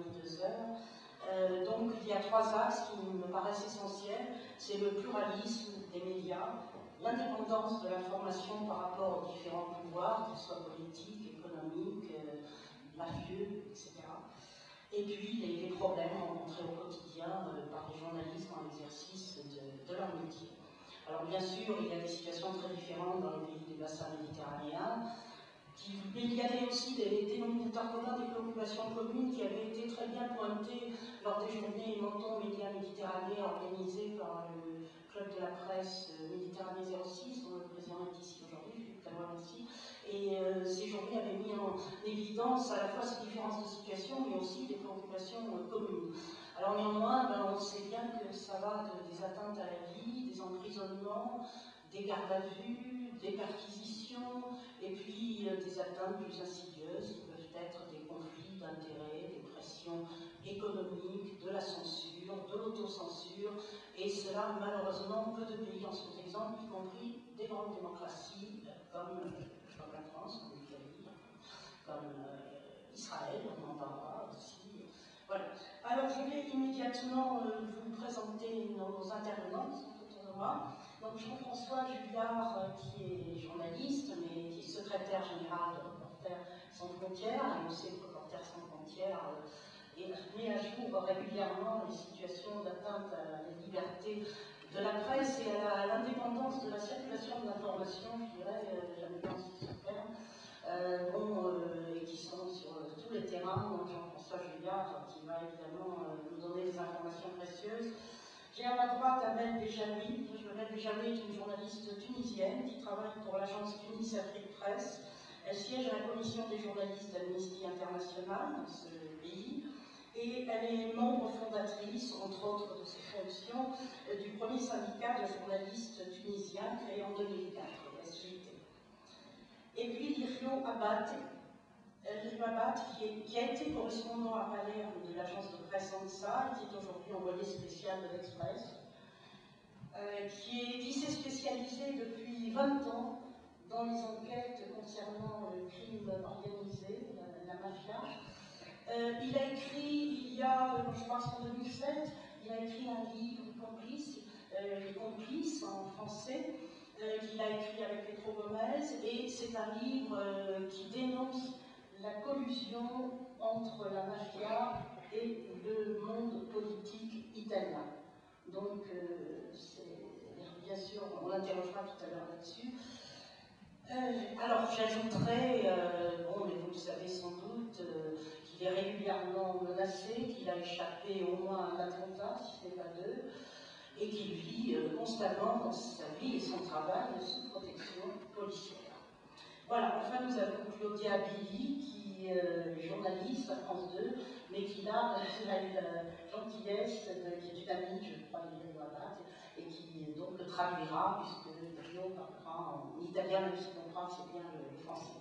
mis 2 heures. Donc il y a 3 axes qui me paraissent essentiels. C'est le pluralisme des médias, l'indépendance de l'information par rapport aux différents pouvoirs, qu'ils soient politiques, économiques, mafieux, etc. Et puis les problèmes rencontrés au quotidien par les journalistes dans l'exercice de leur métier. Alors bien sûr, il y a des situations très différentes dans les pays des bassins méditerranéens, mais il y avait aussi des dénominateurs communs, des préoccupations communes qui avaient été très bien pointées lors des journées Menton Médias Méditerranée organisées par le Club de la Presse Méditerranée 06, dont le président est ici aujourd'hui, Philippe Calois aussi. Et ces journées avaient mis en évidence à la fois ces différences de situation, mais aussi des préoccupations communes. Alors néanmoins, on sait bien que ça va des atteintes à la vie, des emprisonnements, des gardes à vue, des perquisitions, et puis des atteintes plus insidieuses qui peuvent être des conflits d'intérêts, des pressions économiques, de la censure, de l'autocensure, et cela malheureusement peu de pays en sont exemples, y compris des grandes démocraties comme la France, comme l'Italie, comme Israël, on en parlera aussi. Voilà. Alors je vais immédiatement vous présenter nos intervenants qui sont autour de moi. Donc Jean-François Julliard, qui est journaliste, mais qui est secrétaire général de Reporters sans frontières, et on sait que Reporters sans frontières met à jour régulièrement les situations d'atteinte à la liberté de la presse et à l'indépendance de la circulation de l'information, je dirais, jamais pensé ce terme, et qui sont sur tous les terrains. Donc Jean-François Julliard, qui va évidemment nous donner des informations précieuses. J'ai à ma droite Amel Bejaoui. Amel Bejaoui est une journaliste tunisienne qui travaille pour l'agence Tunis Afrique Presse. Elle siège à la commission des journalistes d'Amnesty International dans ce pays. Et elle est membre fondatrice, entre autres de ses fonctions, du premier syndicat de journalistes tunisiens créé en 2004, SJT. Et puis Lirio Abad, qui a été correspondant à Palerme de l'agence de presse ANSA, et qui est aujourd'hui envoyé spécial de l'Express, qui s'est spécialisé depuis 20 ans dans les enquêtes concernant le crime organisé, la mafia. Il a écrit, je pense en 2007, il a écrit un livre, Les Complices, en français, qu'il a écrit avec Pedro Gomez, et c'est un livre qui dénonce la collusion entre la mafia et le monde politique italien. Donc, bien sûr, on l'interrogera tout à l'heure là-dessus. Alors, j'ajouterai, mais vous le savez sans doute, qu'il est régulièrement menacé, qu'il a échappé au moins à un attentat, si ce n'est pas 2, et qu'il vit constamment dans sa vie et son travail sous protection policière. Voilà, enfin nous avons Claudia Billy, qui est journaliste à France 2, mais qui a eu la gentillesse, qui est une amie, je crois, de Wabat, et qui donc le traduira, puisque Rio parlera en italien, même s'il comprend assez bien le français.